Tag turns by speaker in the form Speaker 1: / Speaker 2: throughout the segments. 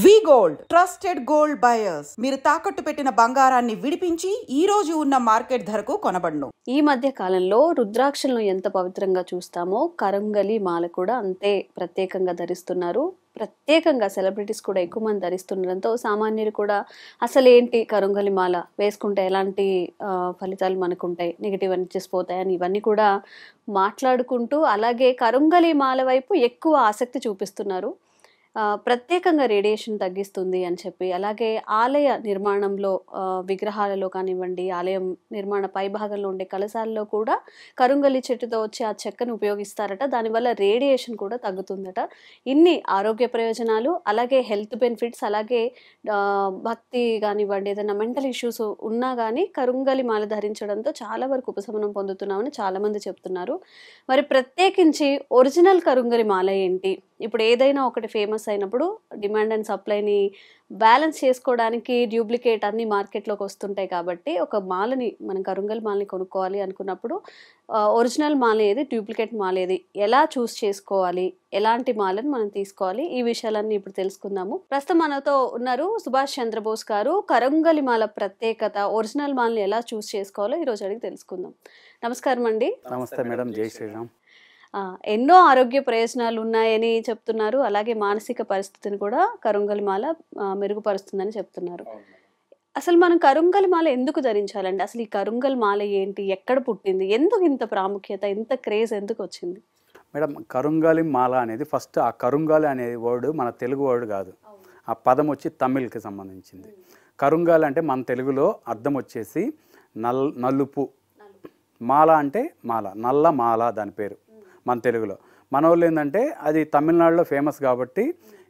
Speaker 1: వి gold trusted gold buyers మీరు తాకట్టు పెట్టిన బంగారాన్ని విడిపించి ఈ రోజు ఉన్న మార్కెట్ ధరకు కొనబడును.
Speaker 2: ఈ మధ్య కాలంలో రుద్రాక్షలను ఎంత పవిత్రంగా చూస్తామో కరంగలి మాల కూడా అంతే ప్రత్యేకంగా ధరిస్తున్నారు. ప్రత్యేకంగా సెలబ్రిటీస్ కూడా ఎక్కువ మంది ధరిస్తుండడంతో సామాన్యులు కూడా అసలు ఏంటి కరంగలి మాల వేసుకుంటే ఎలాంటి ఫలితాలు మనకు ఉంటాయి, నెగిటివ్ ఎనర్జీస్ పోతాయని ఇవన్నీ కూడా మాట్లాడుకుంటూ అలాగే కరంగలి మాల వైపు ఎక్కువ ఆసక్తి చూపిస్తున్నారు. ప్రత్యేకంగా రేడియేషన్ తగ్గిస్తుంది అని చెప్పి, అలాగే ఆలయ నిర్మాణంలో విగ్రహాలలో కానివ్వండి, ఆలయం నిర్మాణ పైభాగంలో ఉండే కలశాలలో కూడా కరుంగలి చెట్టుతో వచ్చే ఆ చెక్కను ఉపయోగిస్తారట. దానివల్ల రేడియేషన్ కూడా తగ్గుతుందట. ఇన్ని ఆరోగ్య ప్రయోజనాలు, అలాగే హెల్త్ బెనిఫిట్స్, అలాగే భక్తి కానివ్వండి, ఏదైనా మెంటల్ ఇష్యూస్ ఉన్నా కానీ కరుంగలి మాల ధరించడంతో చాలా వరకు ఉపశమనం పొందుతున్నామని చాలామంది చెప్తున్నారు. మరి ప్రత్యేకించి ఒరిజినల్ కరుంగలి మాల ఏంటి? ఇప్పుడు ఏదైనా ఒకటి ఫేమస్ అయినప్పుడు డిమాండ్ అండ్ సప్లైని బ్యాలెన్స్ చేసుకోవడానికి డ్యూప్లికేట్ అన్ని మార్కెట్లోకి వస్తుంటాయి. కాబట్టి ఒక మాలని మనం కరుంగలి మాలని కొనుక్కోవాలి అనుకున్నప్పుడు ఒరిజినల్ మాల ఏది, డూప్లికేట్ మాల ఏది, ఎలా చూస్ చేసుకోవాలి, ఎలాంటి మాలను మనం తీసుకోవాలి, ఈ విషయాలన్నీ ఇప్పుడు తెలుసుకుందాము. ప్రస్తుతం మనతో ఉన్నారు సుభాష్ చంద్రబోస్ గారు. కరంగలి మాల ప్రత్యేకత, ఒరిజినల్ మాలని ఎలా చూస్ చేసుకోవాలో ఈ రోజు అడిగి తెలుసుకుందాం. నమస్కారం అండి.
Speaker 3: నమస్తే మేడం, జై శ్రీరామ్.
Speaker 2: ఎన్నో ఆరోగ్య ప్రయోజనాలు ఉన్నాయని చెప్తున్నారు. అలాగే మానసిక పరిస్థితిని కూడా కరుంగలి మాల మెరుగుపరుస్తుందని చెప్తున్నారు. అసలు మనం కరుంగలి మాల ఎందుకు ధరించాలండి? అసలు ఈ కరుంగలి మాల ఏంటి, ఎక్కడ పుట్టింది, ఎందుకు ఇంత ప్రాముఖ్యత, ఇంత క్రేజ్ ఎందుకు వచ్చింది?
Speaker 3: మేడం, కరుంగలి మాల అనేది ఫస్ట్ ఆ కరుంగలి అనే వర్డ్ మన తెలుగు వర్డ్ కాదు. ఆ పదం వచ్చి తమిళ్కి సంబంధించింది. కరుంగలి అంటే మన తెలుగులో అర్థం వచ్చేసి నలుపు, మాల అంటే మాల, నల్ల మాల దాని పేరు మన తెలుగులో. మన వాళ్ళు ఏంటంటే అది తమిళనాడులో ఫేమస్ కాబట్టి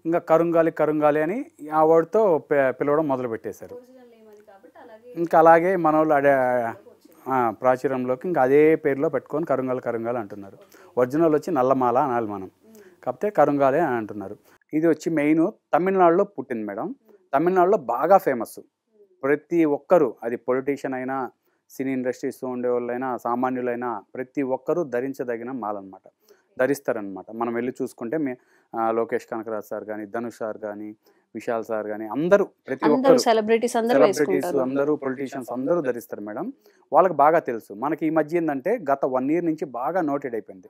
Speaker 3: ఇంకా కరుంగాలి అని ఆ వర్డ్తో పిలవడం మొదలు పెట్టేశారు. ఇంకా అలాగే మన వాళ్ళు ప్రాచుర్యంలోకి ఇంకా అదే పేరులో పెట్టుకొని కరుంగాలి అంటున్నారు. ఒరిజినల్ వచ్చి నల్లమాల అనాలి మనం, కాకపోతే కరుంగాలి అని అంటున్నారు. ఇది వచ్చి మెయిన్ తమిళనాడులో పుట్టింది మేడం. తమిళనాడులో బాగా ఫేమస్. ప్రతి ఒక్కరు, అది పొలిటీషియన్ అయినా, సినీ ఇండస్ట్రీస్లో ఉండేవాళ్ళైనా, సామాన్యులైనా ప్రతి ఒక్కరూ ధరించదగిన మాల అనమాట, ధరిస్తారనమాట. మనం వెళ్ళి చూసుకుంటే లోకేష్ కనకరాజ్ సార్ కానీ, ధనుష్ సార్ కానీ, విశాల్ సార్ కానీ అందరూ, ప్రతి ఒక్కరు సెలబ్రిటీస్ అందరూ, పొలిటీషియన్స్ అందరూ ధరిస్తారు మేడం. వాళ్ళకి బాగా తెలుసు. మనకి ఈ మధ్య ఏంటంటే గత 1 year నుంచి బాగా నోటెడ్ అయిపోయింది,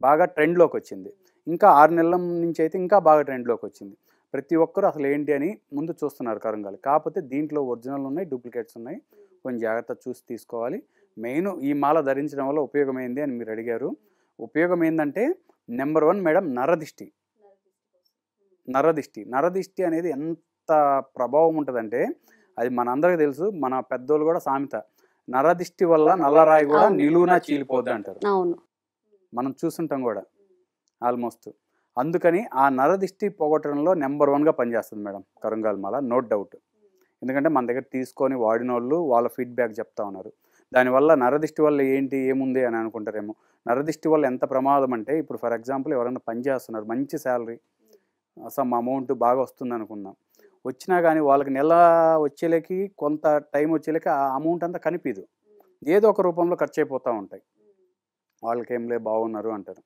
Speaker 3: బాగా ట్రెండ్లోకి వచ్చింది. ఇంకా 6 నెలల నుంచి అయితే ఇంకా బాగా ట్రెండ్లోకి వచ్చింది. ప్రతి ఒక్కరు అసలు ఏంటి అని ముందు చూస్తున్నారు కరుంగలి. కాకపోతే దీంట్లో ఒరిజినల్ ఉన్నాయి, డూప్లికేట్స్ ఉన్నాయి. కొంచెం జాగ్రత్త చూసి తీసుకోవాలి. మెయిన్ ఈ మాల ధరించడం వల్ల ఉపయోగం ఏంది అని మీరు అడిగారు. ఉపయోగం ఏంటంటే నెంబర్ 1 మేడం, నరదిష్టి అనేది ఎంత ప్రభావం ఉంటుందంటే అది మనందరికీ తెలుసు. మన పెద్దోళ్ళు కూడా సామెత, నరదిష్టి వల్ల నల్లరాయి కూడా నిలువునా చీలిపోద్ది అంటారు. మనం చూస్తుంటాం కూడా ఆల్మోస్ట్. అందుకని ఆ నరదిష్టి పోగొట్టడంలో నెంబర్ 1గా పనిచేస్తుంది మేడం కరుంగలి మాల, నో డౌట్. ఎందుకంటే మన దగ్గర తీసుకొని వాడిన వాళ్ళు వాళ్ళ ఫీడ్బ్యాక్ చెప్తా ఉన్నారు. దానివల్ల నరదిష్టి వల్ల ఏంటి, ఏముంది అని అనుకుంటారేమో. నరదిష్టి వల్ల ఎంత ప్రమాదం అంటే, ఇప్పుడు ఫర్ ఎగ్జాంపుల్ ఎవరైనా పని చేస్తున్నారు, మంచి శాలరీ, సమ్ అమౌంట్ బాగా వస్తుంది అనుకుందాం. వచ్చినా కానీ వాళ్ళకి నెల వచ్చేలేకి, కొంత టైం వచ్చేలేకి ఆ అమౌంట్ అంతా కనిపించదు, ఏదో ఒక రూపంలో ఖర్చు అయిపోతూ ఉంటాయి. వాళ్ళకి ఏంలే బాగున్నారు అంటారు.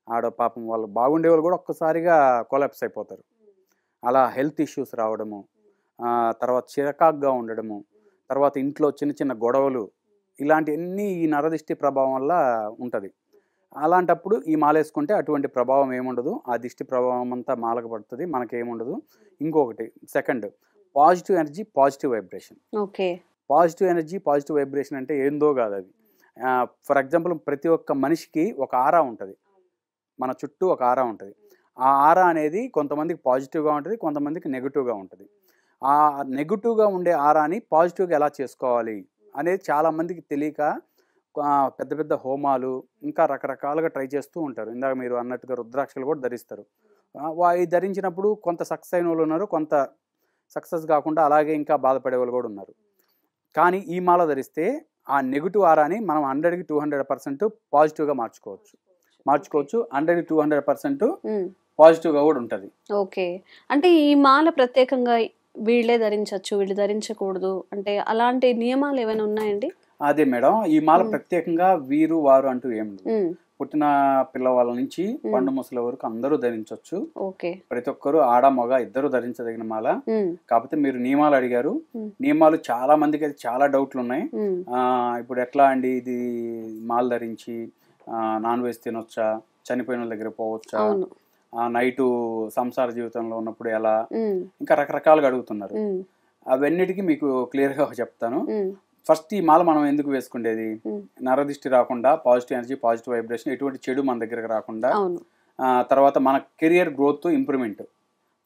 Speaker 3: ఆడ పాపం వాళ్ళు బాగుండే వాళ్ళు కూడా ఒక్కసారిగా కొలాప్స్ అయిపోతారు. అలా హెల్త్ ఇష్యూస్ రావడము, తర్వాత చిరకాగ్గా ఉండడము, తర్వాత ఇంట్లో చిన్న చిన్న గొడవలు, ఇలాంటివన్నీ ఈ నరదిష్టి ప్రభావం వల్ల ఉంటుంది. అలాంటప్పుడు ఈ మాల వేసుకుంటే అటువంటి ప్రభావం ఏముండదు. ఆ దిష్టి ప్రభావం అంతా మాలకు పడుతుంది, మనకేముండదు. ఇంకొకటి second, positive energy, positive vibration. Positive energy, positive vibration అంటే ఏందో కాదు అది. ఫర్ ఎగ్జాంపుల్ ప్రతి ఒక్క మనిషికి ఒక ఆరా ఉంటుంది, మన చుట్టూ ఒక ఆరా ఉంటుంది. ఆ ఆరా అనేది కొంతమందికి పాజిటివ్గా ఉంటుంది, కొంతమందికి నెగిటివ్గా ఉంటుంది. ఆ నెగిటివ్గా ఉండే ఆరాని పాజిటివ్గా ఎలా చేసుకోవాలి అనేది చాలామందికి తెలియక పెద్ద పెద్ద హోమాలు ఇంకా రకరకాలుగా ట్రై చేస్తూ ఉంటారు. ఇందాక మీరు అన్నట్టుగా రుద్రాక్షలు కూడా ధరిస్తారు. అవి ధరించినప్పుడు కొంత సక్సెస్ అయిన వాళ్ళు ఉన్నారు, కొంత సక్సెస్ కాకుండా అలాగే ఇంకా బాధపడే వాళ్ళు కూడా ఉన్నారు. కానీ ఈ మాల ధరిస్తే ఆ నెగిటివ్ ఆరాని మనం 100కి 200% పాజిటివ్గా మార్చుకోవచ్చు. 100కి 200% పాజిటివ్గా కూడా ఉంటుంది.
Speaker 2: ఓకే, అంటే ఈ మాల ప్రత్యేకంగా వీళ్ళే ధరించవచ్చు, వీళ్ళు ధరించకూడదు అంటే అలాంటి నియమాలు ఏమైనా ఉన్నాయండి?
Speaker 3: అదే మేడం, ఈ మాల ప్రత్యేకంగా వీరు వారు అంటూ ఏం లేదు. పుట్టిన పిల్లవాళ్ళ నుంచి పండు ముసలి వరకు అందరూ ధరించవచ్చు.
Speaker 2: ఓకే.
Speaker 3: ప్రతి ఒక్కరు ఆడ మగ ఇద్దరు ధరించదగిన మాల. కాకపోతే మీరు నియమాలు అడిగారు. నియమాలు చాలా మందికి అయితే చాలా డౌట్లు ఉన్నాయి. ఇప్పుడు ఎట్లా అండి ఇది మాల ధరించి నాన్ వెజ్ తినొచ్చా, చనిపోయిన వాళ్ళ దగ్గర పోవచ్చా, నైటు సంసార జీవితంలో ఉన్నప్పుడు ఎలా, ఇంకా రకరకాలుగా అడుగుతున్నారు. అవన్నిటికీ మీకు క్లియర్ గా చెప్తాను. ఫస్ట్ ఈ మాల మనం ఎందుకు వేసుకునేది, నరదిష్టి రాకుండా, పాజిటివ్ ఎనర్జీ, పాజిటివ్ వైబ్రేషన్, ఎటువంటి చెడు మన దగ్గరకు రాకుండా, తర్వాత మన కెరియర్ గ్రోత్ ఇంప్రూవ్మెంట్,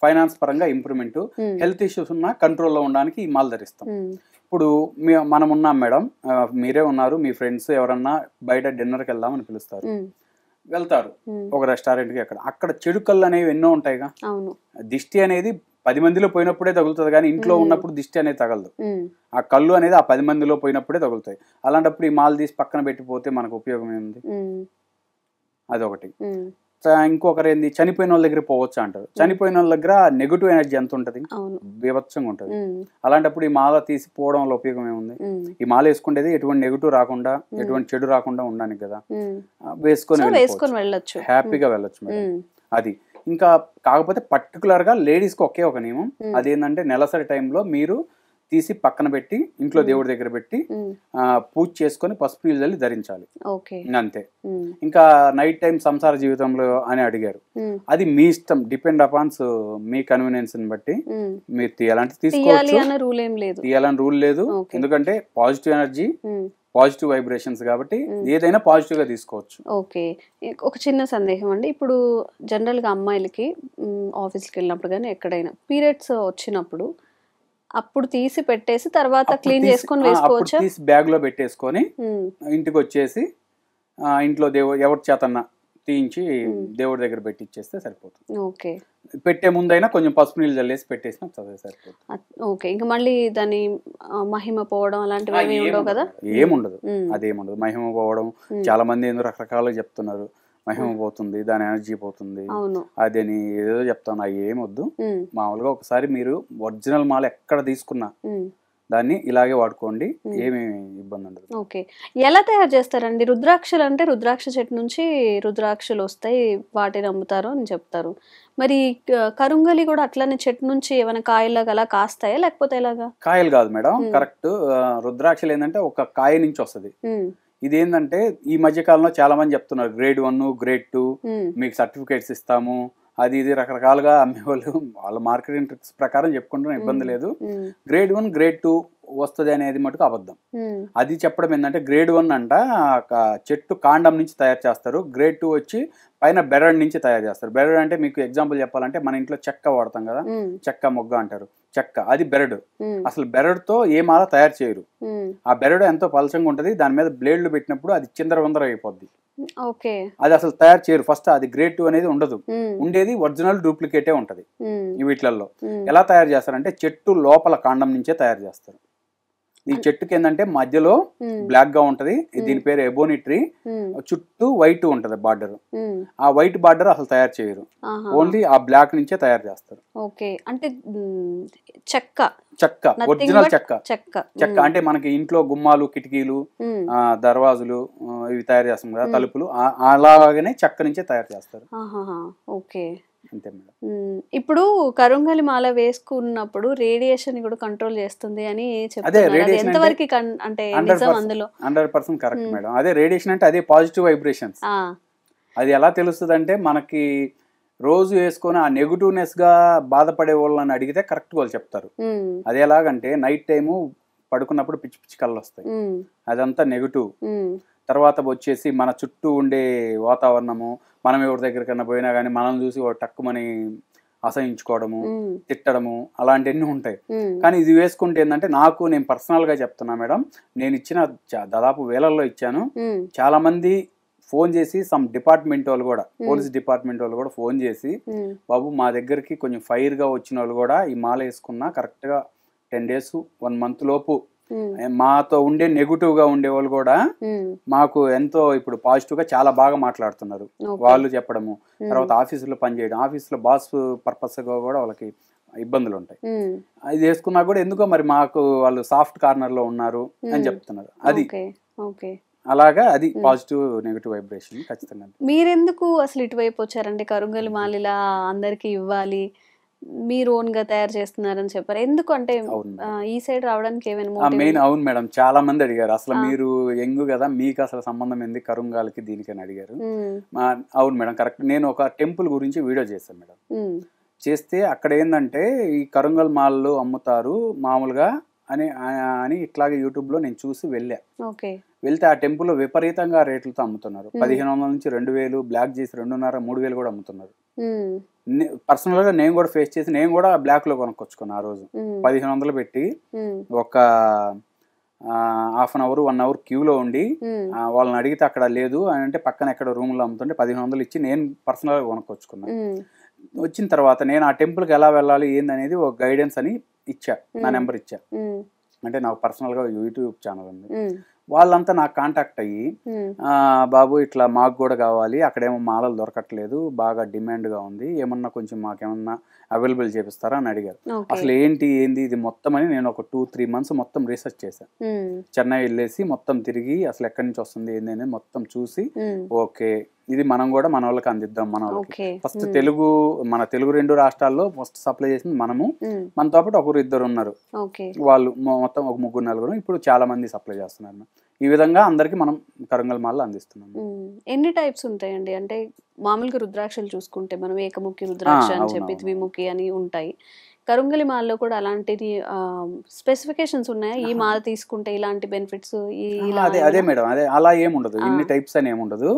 Speaker 3: ఫైనాన్స్ పరంగా ఇంప్రూవ్మెంట్, హెల్త్ ఇష్యూస్ ఉన్న కంట్రోల్లో ఉండడానికి ఈ మాల ధరిస్తాం. ఇప్పుడు మనం ఉన్నాం మేడం, మీరే ఉన్నారు, మీ ఫ్రెండ్స్ ఎవరన్నా బయట డిన్నర్కి వెళ్దామని పిలుస్తారు, వెళ్తారు ఒక రెస్టారెంట్కి. అక్కడ చెడు కళ్ళు అనేవి ఎన్నో ఉంటాయిగా. దిష్టి అనేది 10 మందిలో పోయినప్పుడే తగులుతుంది, కానీ ఇంట్లో ఉన్నప్పుడు దిష్టి అనేది తగలదు. ఆ కళ్ళు అనేది ఆ 10 మందిలో పోయినప్పుడే తగులుతాయి. అలాంటప్పుడు ఈ మాల తీసి పక్కన పెట్టిపోతే మనకు ఉపయోగం ఏముంది? అదొకటి. ఇంకొకరు ఏంది, చనిపోయిన వాళ్ళ దగ్గర పోవచ్చు అంటారు. చనిపోయిన వాళ్ళ దగ్గర నెగిటివ్ ఎనర్జీ ఎంత ఉంటుంది, బీభత్సంగా ఉంటుంది. అలాంటప్పుడు ఈ మాల తీసి పోవడం వల్ల ఉపయోగం ఏముంది? ఈ మాల వేసుకునేది ఎటువంటి నెగిటివ్ రాకుండా, ఎటువంటి చెడు రాకుండా ఉండడానికి కదా. వేసుకొని వెళ్ళొచ్చు, హ్యాపీగా వెళ్ళొచ్చు మేడం. అది ఇంకా కాకపోతే పర్టికులర్ గా లేడీస్ కి ఒకే ఒక నియమం, అదేంటంటే నెలసరి టైంలో మీరు తీసి పక్కన పెట్టి ఇంట్లో దేవుడి దగ్గర పెట్టి పూజ చేసుకొని పసుపు నీళ్ళు చల్లి ధరించాలి, అంతే. ఇంకా నైట్ టైం సంసార జీవితంలో అని అడిగారు, అది మీ ఇష్టం, డిపెండ్ అపాన్స్ మీ కన్వీనియన్స్ ని బట్టి మీరు తీయాలంటే తీసుకోవచ్చు, తీయాలని రూల్ లేదు. ఎందుకంటే పాజిటివ్ ఎనర్జీ, పాజిటివ్ వైబ్రేషన్స్ కాబట్టి ఏదైనా పాజిటివ్ గా తీసుకోవచ్చు.
Speaker 2: ఓకే. ఒక చిన్న సందేహం అండి, ఇప్పుడు జనరల్ గా అమ్మాయిలకి ఆఫీస్కి వెళ్ళినప్పుడు కానీ ఎక్కడైనా పీరియడ్స్ వచ్చినప్పుడు అప్పుడు తీసి పెట్టేసి తర్వాత క్లీన్ చేసుకొని వేసుకోవచ్చు,
Speaker 3: తీసి బ్యాగ్ లో పెట్టేసుకొని ఇంటికి వచ్చేసి ఇంట్లో ఎవరి చేతన్నా తీయించి దేవుడి దగ్గర పెట్టిచ్చేస్తే సరిపోతుంది.
Speaker 2: ఓకే.
Speaker 3: పెట్టే ముందైనా కొంచెం పసుపు నీళ్ళు చల్లేసి పెట్టేసినా సరిపోతుంది.
Speaker 2: ఓకే. ఇంకా మళ్ళీ దాని మహిమ పోవడం అలాంటివి ఉండవు కదా?
Speaker 3: ఏముండదు, అదేముండదు. మహిమ పోవడం చాలా మంది ఏదో రకరకాలుగా చెప్తున్నారు, మహిమ పోతుంది, దాని ఎనర్జీ పోతుంది, అదేని ఏదో చెప్తాను. అవి ఏమొద్దు. మామూలుగా ఒకసారి మీరు ఒరిజినల్ మాల ఎక్కడ తీసుకున్నా దాన్ని ఇలాగే వాడుకోండి, ఏమి ఇబ్బంది ఉండదు.
Speaker 2: ఓకే. ఎలా తయారు చేస్తారండి? రుద్రాక్షలు అంటే రుద్రాక్ష చెట్టు నుంచి రుద్రాక్షలు వస్తాయి, వాటిని అమ్ముతారు అని చెప్తారు. మరి కరుంగలి కూడా అట్లానే చెట్టు నుంచి ఏమైనా కాయలాగా అలా కాస్తాయా, లేకపోతే ఎలాగా?
Speaker 3: కాయలు కాదు మేడం, కరెక్ట్. రుద్రాక్షలు ఏంటంటే ఒక కాయ నుంచి వస్తుంది. ఇదేంటంటే ఈ మధ్య కాలంలో చాలా మంది చెప్తున్నారు గ్రేడ్ 1, గ్రేడ్ 2 మీకు సర్టిఫికేట్స్ ఇస్తాము, అది ఇది రకరకాలుగా అమ్మేవాళ్ళు వాళ్ళ మార్కెటింగ్ ట్రిక్స్ ప్రకారం చెప్పుకుంటున్న ఇబ్బంది లేదు. గ్రేడ్ 1, గ్రేడ్ 2 వస్తుంది అనేది మటుకు అబద్ధం. అది చెప్పడం ఏంటంటే గ్రేడ్ 1 అంట చెట్టు కాండం నుంచి తయారు చేస్తారు, గ్రేడ్ 2 వచ్చి పైన బెరడ్ నుంచి తయారు చేస్తారు. బెరడ్ అంటే మీకు ఎగ్జాంపుల్ చెప్పాలంటే మన ఇంట్లో చెక్క వాడతాం కదా, చెక్క మొగ్గ అంటారు, చెక్క, అది బెరడు. అసలు బెరడ్ తో ఏ మాల తయారు చేయరు. ఆ బెరడు ఎంతో పలచంగా ఉంటది, దాని మీద బ్లేడ్లు పెట్టినప్పుడు అది చిందరవందర అయిపోద్ది. అది అసలు తయారు చేయరు. ఫస్ట్ అది గ్రేడ్ 2 అనేది ఉండదు, ఉండేది ఒరిజినల్ డూప్లికేటే ఉంటది. వీటిలలో ఎలా తయారు చేస్తారంటే చెట్టు లోపల కాండం నుంచే తయారు చేస్తారు. ఈ చెట్టుకి ఏంటంటే మధ్యలో బ్లాక్ గా ఉంటది, దీని పేరు ఎబోనీ ట్రీ, చుట్టూ వైట్ ఉంటది బార్డర్. ఆ వైట్ బార్డర్ అసలు తయారు చేయరు, ఓన్లీ ఆ బ్లాక్ నుంచే తయారు చేస్తారు.
Speaker 2: ఓకే. అంటే చెక్క,
Speaker 3: ఒరిజినల్ చెక్క అంటే మనకి ఇంట్లో గుమ్మాలు, కిటికీలు, దర్వాజులు ఇవి తయారు చేస్తాం కదా, తలుపులు, అలాగనే చెక్క నుంచే తయారు చేస్తారు.
Speaker 2: ఓకే.
Speaker 3: అంతే మేడం.
Speaker 2: ఇప్పుడు కరుంగలి మాల వేసుకున్నప్పుడు రేడియేషన్ కూడా కంట్రోల్ చేస్తుంది అని చెప్తున్నారు. ఎంతవరకు అంటే నిజం అందులో?
Speaker 3: 100% కరెక్ట్ మేడం. అదే రేడియేషన్ అంటే అదే పాజిటివ్ వైబ్రేషన్స్. అది ఎలా తెలుస్తుంది అంటే మనకి రోజు వేసుకొని ఆ నెగిటివ్నెస్ గా బాధపడే వాళ్ళని అడిగితే కరెక్ట్ వాళ్ళు చెప్తారు. అది ఎలాగంటే నైట్ టైము పడుకున్నప్పుడు పిచ్చి పిచ్చి కళ్ళు వస్తాయి, అదంతా నెగిటివ్. తర్వాత వచ్చేసి మన చుట్టూ ఉండే వాతావరణము, మనం ఎవరి దగ్గరికన్నా పోయినా కానీ మనం చూసి టక్కుమని అసహించుకోవడము, తిట్టడము, అలాంటివన్నీ ఉంటాయి. కానీ ఇది వేసుకుంటే ఏంటంటే నేను పర్సనల్ గా చెప్తున్నా మేడం, నేను ఇచ్చిన దాదాపు వేలల్లో ఇచ్చాను. చాలా మంది ఫోన్ చేసి సమ్ డిపార్ట్మెంట్ వాళ్ళు కూడా, పోలీస్ డిపార్ట్మెంట్ వాళ్ళు కూడా ఫోన్ చేసి, బాబు మా దగ్గరికి కొంచెం ఫైర్ గా వచ్చిన వాళ్ళు కూడా ఈ మాల వేసుకున్నా కరెక్ట్ గా 10 days 1 month లోపు మాతో ఉండే నెగిటివ్ గా ఉండే వాళ్ళు కూడా మాకు ఎంతో ఇప్పుడు పాజిటివ్ గా చాలా బాగా మాట్లాడుతున్నారు. వాళ్ళు చెప్పడము, తర్వాత ఆఫీసులో పనిచేయడం, ఆఫీసులో బాస్ పర్పస్ గా కూడా వాళ్ళకి ఇబ్బందులు ఉంటాయి. అది చేసుకున్నా కూడా ఎందుకో మరి మాకు వాళ్ళు సాఫ్ట్ కార్నర్ లో ఉన్నారు అని చెప్తున్నారు. అది అలాగా అది పాజిటివ్ నెగిటివ్ వైబ్రేషన్ ఖచ్చితంగా.
Speaker 2: మీరెందుకు అసలు ఇటువైపు వచ్చారంటే కరుంగలి మాలిలా అందరికి ఇవ్వాలి, మీరు ఓన్ గా తయారు చేస్తున్నారని చెప్పారు, ఎందుకు అంటే ఈ సైడ్ రావడానికి ఏమైనా
Speaker 3: మెయిన్? అవును మేడం, చాలా మంది అడిగారు అసలు మీరు యంగ్ కదా, మీకు అసలు సంబంధం ఏంది కరుంగాలకి దీనికని అడిగారు. అవును మేడం, కరెక్ట్. నేను ఒక టెంపుల్ గురించి వీడియో చేశాను మేడం. చేస్తే అక్కడ ఏంటంటే ఈ కరుంగల్ మాల్లు అమ్ముతారు మామూలుగా అని అని ఇట్లాగే యూట్యూబ్లో నేను చూసి వెళ్ళా. వెళ్తే ఆ టెంపుల్ విపరీతంగా రేట్లతో అమ్ముతున్నారు. 1500 నుంచి 2000, బ్లాక్ చేసి 2,500, 3,000 కూడా అమ్ముతున్నారు. పర్సనల్ గా నేను కూడా ఫేస్ చేసి నేను కూడా బ్లాక్ లో కొనుక్కొచ్చుకున్నా. ఆ రోజు 1500 పెట్టి ఒక హాఫ్ అన్ అవర్ 1 అవర్ క్యూలో ఉండి వాళ్ళని అడిగితే అక్కడ లేదు అని అంటే పక్కన ఎక్కడ రూమ్ లో అమ్ముతుంటే 1500 ఇచ్చి నేను పర్సనల్ గా కొనుక్కొచ్చుకున్నా. వచ్చిన తర్వాత నేను ఆ టెంపుల్కి ఎలా వెళ్ళాలి ఏందనేది ఒక గైడెన్స్ అని ఇచ్చా, నా నెంబర్ ఇచ్చా. అంటే నాకు పర్సనల్ గా యూట్యూబ్ ఛానల్ ఉంది. వాళ్ళంతా నాకు కాంటాక్ట్ అయ్యి బాబు ఇట్లా మాకు కూడా కావాలి, అక్కడేమో మాలలు దొరకట్లేదు, బాగా డిమాండ్గా ఉంది, ఏమన్నా కొంచెం మాకేమన్నా అవైలబుల్ చేపిస్తారా అని అడిగారు. అసలు ఏంది ఇది మొత్తం అని నేను ఒక 2-3 months మొత్తం రీసెర్చ్ చేశాను. చెన్నై వెళ్ళేసి మొత్తం తిరిగి అసలు ఎక్కడి నుంచి వస్తుంది ఏంది అనేది మొత్తం చూసి ఓకే ఇది మనం కూడా మన వాళ్ళకి అందిద్దాం. మన వాళ్ళకి ఫస్ట్ మన తెలుగు 2 రాష్ట్రాల్లో ఫస్ట్ సప్లై చేసింది మనము. మనతో పాటు 1-2 ఉన్నారు, వాళ్ళు మొత్తం ఒక 3-4 ఇప్పుడు చాలా మంది సప్లై చేస్తున్నారు. ఈ విధంగా అందరికి మనం కరుంగల్ మాల్లో అందిస్తున్నాం.
Speaker 2: ఎన్ని టైప్స్ ఉంటాయండి? అంటే మామూలుగా రుద్రాక్షలు చూసుకుంటే మనం ఏకముఖి రుద్రాక్ష అని చెప్పి ద్విముఖి అని ఉంటాయి. కరుంగలి మాల్లో కూడా అలాంటిది స్పెసిఫికేషన్స్ ఉన్నాయా? ఈ మాల తీసుకుంటే ఇలాంటి బెనిఫిట్స్?
Speaker 3: అదే మేడం, అదే అలా ఏముండదు, ఇన్ని టైప్స్ అని ఏముండదు.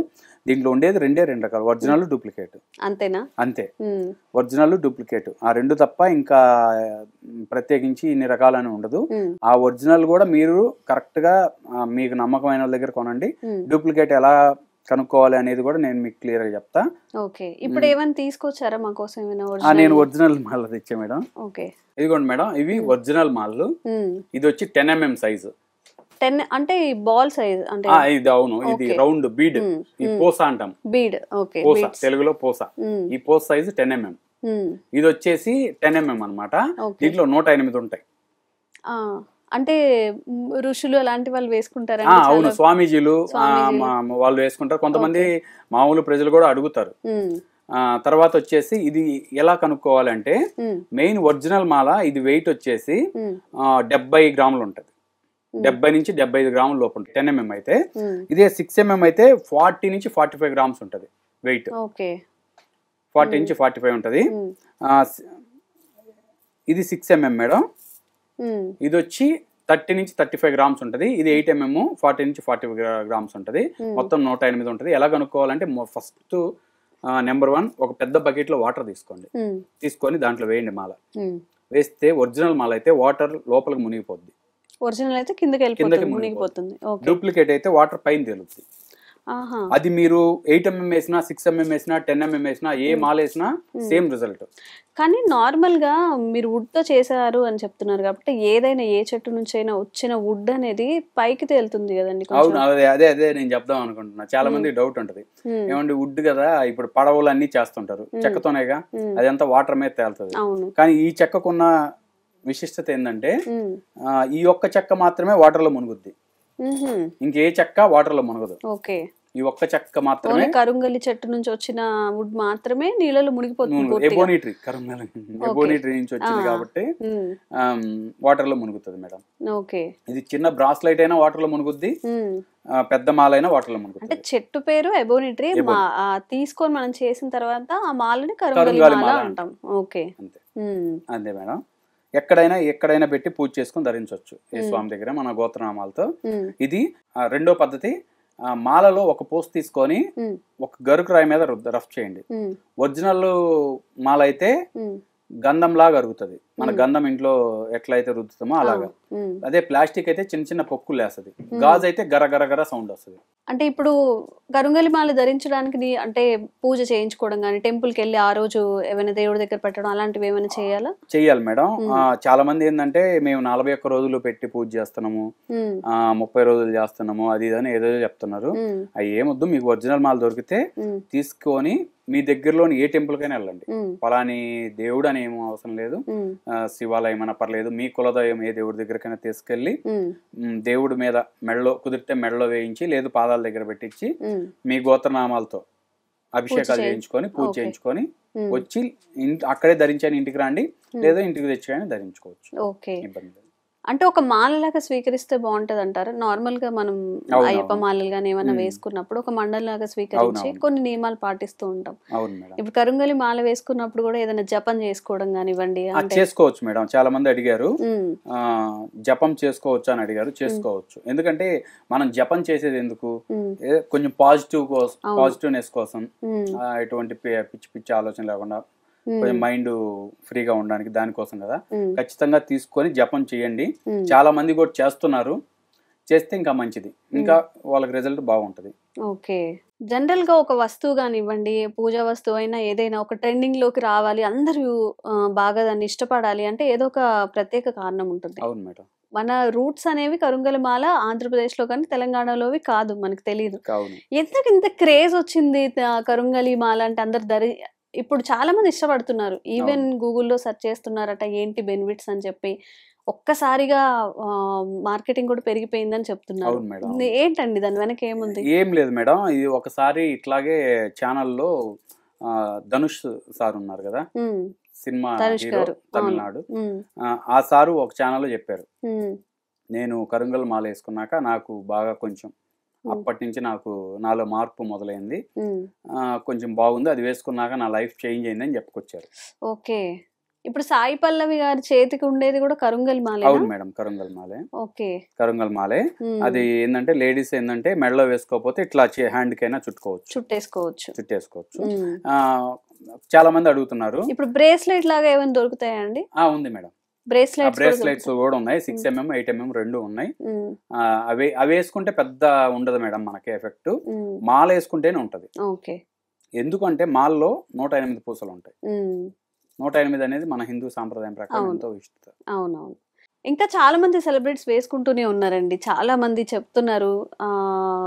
Speaker 3: దీంట్లో ఉండేది 2 రకాలు, ఒరిజినల్, డూప్లికేట్.
Speaker 2: అంతేనా?
Speaker 3: అంతే, ఒరిజినల్ డూప్లికేట్ ఆ 2 తప్ప ఇంకా ప్రత్యేకించి ఇన్ని రకాలని ఉండదు. ఆ ఒరిజినల్ కూడా మీరు కరెక్ట్ గా మీకు నమ్మకమైన వాళ్ళ దగ్గర కొనండి. డూప్లికేట్ ఎలా కనుక్కోవాలి అనేది కూడా నేను మీకు క్లియర్ గా చెప్తా.
Speaker 2: ఓకే, ఇప్పుడు ఏమైనా తీసుకొచ్చారా మా కోసం?
Speaker 3: నేను ఒరిజినల్ మాల్ తెచ్చా మేడం. ఇదిగోండి మేడం, ఇవి ఒరిజినల్ మాల్లు. ఇది వచ్చి 10 mm సైజు.
Speaker 2: 10 అంటే బాల్ సైజ్ అంటే
Speaker 3: ఇది? అవును, ఇది రౌండ్ బీడ్, ఈ పోసా అంటాం.
Speaker 2: బీడ్, ఓకే,
Speaker 3: పోసా, తెలుగులో పోసా. ఈ పోస సైజు 10 mm. ఇది వచ్చేసి 10 mm అన్నమాట. దీంట్లో 108 ఉంటాయి.
Speaker 2: అంటే ఋషులు అలాంటి వాళ్ళు వేసుకుంటారా?
Speaker 3: అవును, స్వామీజీలు వాళ్ళు వేసుకుంటారు. కొంతమంది మామూలు ప్రజలు కూడా అడుగుతారు. తర్వాత వచ్చేసి ఇది ఎలా కనుక్కోవాలంటే మెయిన్ ఒరిజినల్ మాల ఇది వెయిట్ వచ్చేసి 70 గ్రాములు ఉంటది. 70 నుంచి 75 గ్రాముల లోపు ఉంటుంది 10 mm అయితే. ఇదే 6 mm అయితే 40 నుంచి 45 గ్రామ్స్ ఉంటది వెయిట్. 40 నుంచి 45 ఉంటది. ఇది 6 mm మేడం. ఇది వచ్చి 30 నుంచి 35 గ్రామ్స్ ఉంటది. ఇది 8 mm, 40 నుంచి 40 గ్రామ్స్ ఉంటది. మొత్తం 108 ఉంటది. ఎలా కనుక్కోవాలంటే ఫస్ట్ నెంబర్ 1 ఒక పెద్ద బకెట్ లో వాటర్ తీసుకోండి. తీసుకొని దాంట్లో వేయండి మాల. వేస్తే ఒరిజినల్ మాల అయితే వాటర్ లోపలికి మునిగిపోద్ది.
Speaker 2: ఒరిజినల్ అయితే కిందకి మునిగిపోతుంది.
Speaker 3: డూప్లికేట్ అయితే వాటర్ పైన తేలుతుంది. అది మీరు 8 mm వేసినా, 6 mm వేసినా, 10 mm వేసినా, ఏ మాల వేసినా సేమ్ రిజల్ట్.
Speaker 2: కానీ నార్మల్ గా మీరు వుడ్ తో చేశారు అని చెప్తున్నారు కాబట్టి ఏదైనా ఏ చెట్టు నుంచి అయినా వచ్చిన వుడ్ అనేది పైకి తేలుతుంది కదండి.
Speaker 3: అవును, అదే నేను చెప్దాం అనుకుంటున్నా. చాలా మంది డౌట్ ఉంటది, ఏమంటే వుడ్ కదా ఇప్పుడు పడవలు అన్ని చేస్తుంటారు చెక్కతోనేగా, అదంతా వాటర్ మీద తేలుతుంది. కానీ ఈ చెక్కకున్న విశిష్టత ఏంటంటే ఈ ఒక్క చెక్క మాత్రమే వాటర్ లో మునుగుద్ది, ఇంకే చెక్క వాటర్ లో మునగదు. ఈ ఒక్క చెక్క మాత్రమే,
Speaker 2: కరుంగలి చెట్టు నుంచి వచ్చిన వుడ్ మాత్రమే నీళ్ళలో మునిగిపోతుంది.
Speaker 3: ఎబోనీ ట్రీ, ఎబోనీ ట్రీ నుంచి వచ్చింది కాబట్టి వాటర్ లో మునుగుతుంది మేడం. ఇది చిన్న బ్రాస్లైట్ అయినా వాటర్ లో మునుగుద్ది, పెద్ద మాలైనా వాటర్ లో మునుగుతుంది.
Speaker 2: అంటే చెట్టు పేరు ఎబోనీ ట్రీ, తీసుకొని మనం చేసిన తర్వాత ఆ మాలని కరుంగలి మాల అంటాం.
Speaker 3: అంతే మేడం. ఎక్కడైనా పెట్టి పూజ చేసుకుని ధరించవచ్చు ఏ స్వామి దగ్గర మన గోత్రనామాలతో. ఇది 2వ పద్ధతి. మాలలో ఒక పోస్ట్ తీసుకొని ఒక గరుకు రాయి మీద రఫ్ చేయండి. ఒరిజినల్ మాల అయితే గంధం లాగా అరుగుతుంది. మన గంధం ఇంట్లో ఎట్లయితే రుద్దుతామో అలాగా. అదే ప్లాస్టిక్ అయితే చిన్న చిన్న పొక్కులు వేస్తుంది. గాజు అయితే గర సౌండ్ వస్తుంది.
Speaker 2: అంటే ఇప్పుడు కరుంగలి మాల ధరించడానికి అంటే పూజ చేయించుకోవడం కానీ, టెంపుల్ కి వెళ్ళి ఆ రోజు ఏమైనా దేవుడి దగ్గర పెట్టడం అలాంటివి ఏమైనా చేయాలా?
Speaker 3: చెయ్యాలి మేడం. చాలా మంది ఏంటంటే మేము 41 రోజులు పెట్టి పూజ చేస్తున్నాము, 30 రోజులు చేస్తున్నాము, అది ఇదని ఏదో చెప్తున్నారు. అవి ఏమొద్దు, మీకు ఒరిజినల్ మాల దొరికితే తీసుకొని మీ దగ్గరలోని ఏ టెంపుల్ కైనా వెళ్ళండి. పలాని దేవుడు అని ఏమో అవసరం లేదు, శివాలయం అన్న పర్లేదు, మీ కులదైవం ఏ దేవుడి దగ్గరకైనా తీసుకెళ్లి దేవుడి మీద మెడలో కుదిరితే మెడలో వేయించి, లేదు పాదాల దగ్గర పెట్టించి మీ గోత్రనామాలతో అభిషేకాలు చేయించుకొని పూజ చేయించుకొని వచ్చి అక్కడే ధరించని ఇంటికి రండి, లేదా ఇంటికి తెచ్చి ధరించుకోవచ్చు. ఇబ్బంది లేదు.
Speaker 2: అంటే ఒక మాలలాగా స్వీకరిస్తే బాగుంటది అంటారు. నార్మల్ గా మనం అయ్యప్ప మాలలు గానీ ఏమైనా వేసుకున్నప్పుడు ఒక మండలాగా స్వీకరించి కొన్ని నియమాలు పాటిస్తూ ఉంటాం. ఇప్పుడు కరుంగలి మాల వేసుకున్నప్పుడు కూడా ఏదైనా జపం చేసుకోవడం కానివ్వండి
Speaker 3: చేసుకోవచ్చు మేడం. చాలా మంది అడిగారు జపం చేసుకోవచ్చు అని అడిగారు. చేసుకోవచ్చు. ఎందుకంటే మనం జపం చేసేది ఎందుకు, కొంచెం పాజిటివ్నెస్ కోసం, ఎటువంటి పిచ్చి పిచ్చి ఆలోచన లేకుండా కొంచెం మైండ్ ఫ్రీగా ఉండడానికి, దానికోసం కదా. ఖచ్చితంగా తీసుకొని జపం చేయండి. చాలా మంది కూడా చేస్తున్నారు. చేస్తే ఇంకా మంచిది, ఇంకా వాళ్ళకి రిజల్ట్ బాగుంటది.
Speaker 2: ఓకే. జనరల్ గా ఒక వస్తువు కానివ్వండి, పూజా వస్తువు అయినా ఏదైనా ఒక ట్రెండింగ్ లోకి రావాలి, అందరూ బాగా దాన్ని ఇష్టపడాలి అంటే ఏదో ఒక ప్రత్యేక కారణం ఉంటుంది.
Speaker 3: అవును మేడం.
Speaker 2: మన రూట్స్ అనేవి కరుంగలి మాల ఆంధ్రప్రదేశ్ లో కానీ తెలంగాణలోవి కాదు, మనకు తెలియదు. ఎందుకు ఇంత క్రేజ్ వచ్చింది కరుంగలి మాల అంటే? అందరు ఇప్పుడు చాలా మంది ఇష్టపడుతున్నారు. ఈవెన్ గూగుల్లో సెర్చ్ చేస్తున్నారట ఏంటి బెనిఫిట్స్ అని చెప్పి. ఒక్కసారిగా మార్కెటింగ్ కూడా పెరిగిపోయిందని చెప్తున్నారు. ఏంటండి దాని వెనక ఏముంది?
Speaker 3: ఏం లేదు మేడం, ఇది ఒకసారి ఇట్లాగే ఛానల్లో ధనుష్ సార్ ఉన్నారు కదా, సినిమా హీరో, తమిళనాడు. ఆ సారు ఒక ఛానల్లో చెప్పారు, నేను కరుంగల్ మాల వేసుకున్నాక నాకు బాగా కొంచెం అప్పటి నుంచి నాలో మార్పు మొదలైంది, కొంచెం బాగుంది, అది వేసుకున్నాక నా లైఫ్ చేంజ్ అయింది అని చెప్పుకొచ్చారు.
Speaker 2: ఓకే. ఇప్పుడు సాయి పల్లవి గారి చేతికి ఉండేది కూడా కరుంగల్ మాలే?
Speaker 3: అవును మేడం, కరుంగల్ మాలే.
Speaker 2: ఓకే,
Speaker 3: కరుంగల్ మాలే. అది ఏంటంటే లేడీస్ ఏంటంటే మెడలో వేసుకోకపోతే ఇట్లా హ్యాండ్ కైనా చుట్టేసుకోవచ్చు. చాలా మంది అడుగుతున్నారు.
Speaker 2: ఇప్పుడు బ్రేస్లెట్ లాగా ఏమైనా దొరుకుతాయండి?
Speaker 3: ఉంది మేడం,
Speaker 2: బ్రేస్లెట్స్
Speaker 3: కూడా ఉన్నాయి. 6mm 8mm రెండు ఉన్నాయి. అవి వేసుకుంటే పెద్ద ఉండదు మేడం మనకి ఎఫెక్ట్. మాల వేసుకుంటేనే ఉంటది. ఎందుకంటే మాల్లో 108 పూసలు ఉంటాయి. 108 అనేది మన హిందూ సాంప్రదాయం ప్రకారం ఎంతో ఇష్టం.
Speaker 2: అవునవును. ఇంకా చాలా మంది సెలబ్రిటీస్ వేసుకుంటూనే ఉన్నారండి. చాలా మంది చెప్తున్నారు,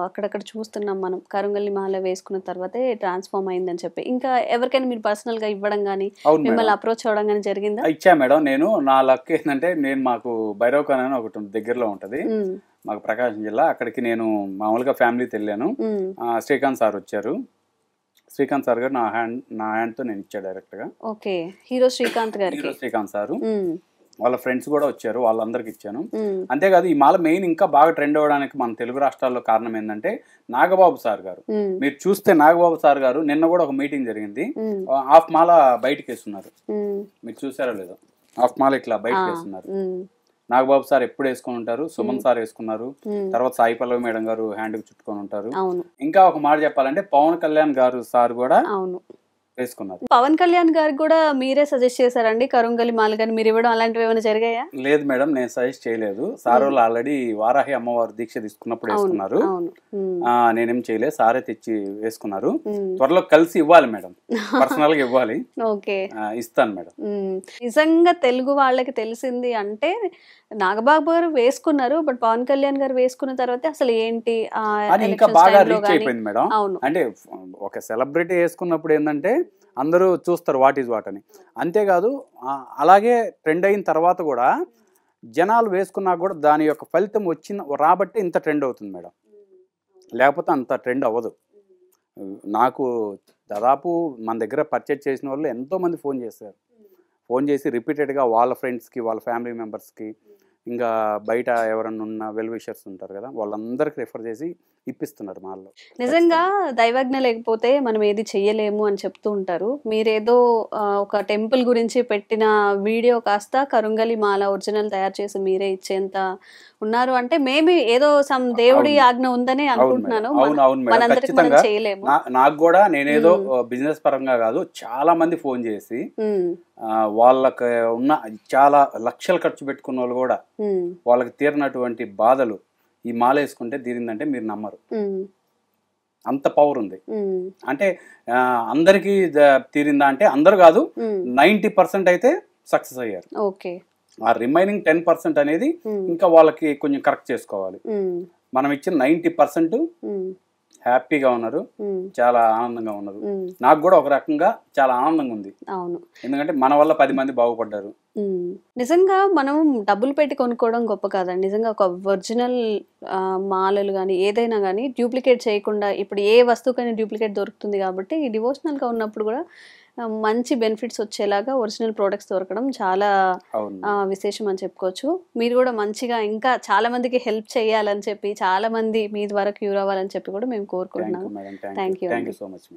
Speaker 2: అక్కడక్కడ చూస్తున్నాం మనం, కరుంగలి మాల వేసుకున్న తర్వాతే ట్రాన్స్ఫార్మ్ అయిందని చెప్పి. ఇంకా ఎవరికైనా మీరు పర్సనల్ గా ఇవ్వడం గానీ, మిమ్మల్ని అప్రోచ్ అవ్వడం గానీ జరిగిందా?
Speaker 3: ఇచ్చా మేడం. నేను నా లక్ ఏంటంటే, మాకు భైరవఖాన్ అని ఒకటి దగ్గరలో ఉంటది, మాకు ప్రకాశం జిల్లా. అక్కడికి నేను మామూలుగా ఫ్యామిలీతో వెళ్ళాను. శ్రీకాంత్ సార్ వచ్చారు. శ్రీకాంత్ సార్ గారు నా హ్యాండ్ తో నేను ఇచ్చా డైరెక్ట్ గా.
Speaker 2: ఓకే. హీరో శ్రీకాంత్
Speaker 3: సారు వాళ్ళ ఫ్రెండ్స్ కూడా వచ్చారు, వాళ్ళందరికి ఇచ్చాను. అంతేకాదు ఈ మాల మెయిన్ ఇంకా బాగా ట్రెండ్ అవ్వడానికి మన తెలుగు రాష్ట్రాల్లో కారణం ఏంటంటే నాగబాబు సార్ గారు. మీరు చూస్తే నాగబాబు సార్ గారు నిన్న కూడా ఒక మీటింగ్ జరిగింది, హాఫ్ మాల బయటకు వేస్తున్నారు. మీరు చూసారో లేదో, హాఫ్ మాల ఇట్లా బయటకు వేస్తున్నారు. నాగబాబు సార్ ఎప్పుడు వేసుకొని ఉంటారు, సుమన్ సార్ వేసుకున్నారు, తర్వాత సాయి పల్లవి మేడం గారు హ్యాండ్ కి చుట్టుకొని ఉంటారు. ఇంకా ఒక మాట చెప్పాలంటే పవన్ కళ్యాణ్ గారు సార్ కూడా వేసుకున్నారు.
Speaker 2: పవన్ కళ్యాణ్ గారికి కూడా మీరే సజెస్ట్ చేశారండి కరుంగలి మాల గాని? మీరు ఇవ్వడం అలాంటివి ఏమైనా జరిగాయా?
Speaker 3: లేదు మేడం, నేను సజెస్ట్ చేయలేదు. సార్ వాళ్ళు ఆల్రెడీ వారాహి అమ్మవారు దీక్ష తీసుకున్నప్పుడు వేసుకున్నారు, నేనేం చేయలేదు. సారే తెచ్చి వేసుకున్నారు. త్వరలో కలిసి ఇవ్వాలి మేడం, పర్సనల్ గా ఇవ్వాలి.
Speaker 2: ఓకే,
Speaker 3: ఇస్తాను మేడం.
Speaker 2: నిజంగా తెలుగు వాళ్ళకి తెలిసింది అంటే నాగబాబు గారు వేసుకున్నారు, బట్ పవన్ కళ్యాణ్ గారు వేసుకున్న తర్వాత అసలు ఏంటి
Speaker 3: ఇంకా బాగా రీచ్ అయిపోయింది మేడం. అంటే ఒక సెలబ్రిటీ వేసుకున్నప్పుడు ఏంటంటే అందరూ చూస్తారు వాట్ ఈజ్ వాట్ అని. అంతేకాదు అలాగే ట్రెండ్ అయిన తర్వాత కూడా జనాలు వేసుకున్నా కూడా దాని యొక్క ఫలితం రాబట్టి ఇంత ట్రెండ్ అవుతుంది మేడం, లేకపోతే అంత ట్రెండ్ అవ్వదు. నాకు దాదాపు మన దగ్గర పర్చేజ్ చేసిన వాళ్ళు ఎంతోమంది ఫోన్ చేసి రిపీటెడ్గా వాళ్ళ ఫ్రెండ్స్కి, వాళ్ళ ఫ్యామిలీ మెంబర్స్కి, ఇంకా బయట ఎవరన్నా ఉన్న వెల్ విషర్స్ ఉంటారు కదా, వాళ్ళందరికి రిఫర్ చేసి ఇప్పిస్తున్నారు మాల్లో.
Speaker 2: నిజంగా దైవజ్ఞ లేకపోతే మనం ఏది చెయ్యలేము అని చెప్తూ ఉంటారు. మీరేదో ఒక టెంపుల్ గురించి పెట్టిన వీడియో కాస్త కరుంగలి మాల ఒరిజినల్ తయారు చేసి మీరే ఇచ్చేంత ఉన్నారు అంటే మేబీ ఏదో సమ్ దేవుడి ఆజ్ఞ ఉందని అనుకుంటున్నాను. మనందరికి మనం చేయలేము.
Speaker 3: నాకు కూడా నేనేదో బిజినెస్ పరంగా కాదు, చాలా మంది ఫోన్ చేసి వాళ్ళకి ఉన్న చాలా లక్షలు ఖర్చు పెట్టుకున్న వాళ్ళు కూడా వాళ్ళకి తీరినటువంటి బాధలు ఈ మాల వేసుకుంటే తీరిందంటే మీరు నమ్మరు, అంత పవర్ ఉంది. అంటే అందరికి తీరిందా అంటే అందరు కాదు, 90% అయితే సక్సెస్ అయ్యారు. ఆ రిమైనింగ్ 10% అనేది ఇంకా వాళ్ళకి కొంచెం కరెక్ట్ చేసుకోవాలి. మనం ఇచ్చిన 90% హ్యాపీగా ఉన్నారు,
Speaker 2: ఉమ్,
Speaker 3: చాలా ఆనందంగా ఉన్నారు.
Speaker 2: ఉమ్,
Speaker 3: నాకు కూడా ఒక రకంగా చాలా ఆనందంగా ఉంది,
Speaker 2: అవును.
Speaker 3: ఎందుకంటే మన వల్ల 10 మంది బాగుపడ్డారు.
Speaker 2: నిజంగా మనం డబ్బులు పెట్టి కొనుక్కోవడం గొప్ప కాదండి. నిజంగా ఒక ఒరిజినల్ మాలలు కానీ ఏదైనా కానీ డూప్లికేట్ చేయకుండా ఇప్పుడు ఏ వస్తువుకైనా డూప్లికేట్ దొరుకుతుంది కాబట్టి ఈ డివోషనల్గా ఉన్నప్పుడు కూడా మంచి బెనిఫిట్స్ వచ్చేలాగా ఒరిజినల్ ప్రోడక్ట్స్ దొరకడం చాలా
Speaker 3: అవును,
Speaker 2: విశేషం అని చెప్పుకోవచ్చు. మీరు కూడా మంచిగా ఇంకా చాలా మందికి హెల్ప్ చేయాలని చెప్పి, చాలా మంది మీ ద్వారా క్యూర్ అవ్వాలని చెప్పి కూడా మేము
Speaker 3: థ్యాంక్
Speaker 2: కోరుకుంటున్నాము.
Speaker 3: You madam,
Speaker 2: thank you
Speaker 3: thank
Speaker 2: అండి.
Speaker 3: You so much.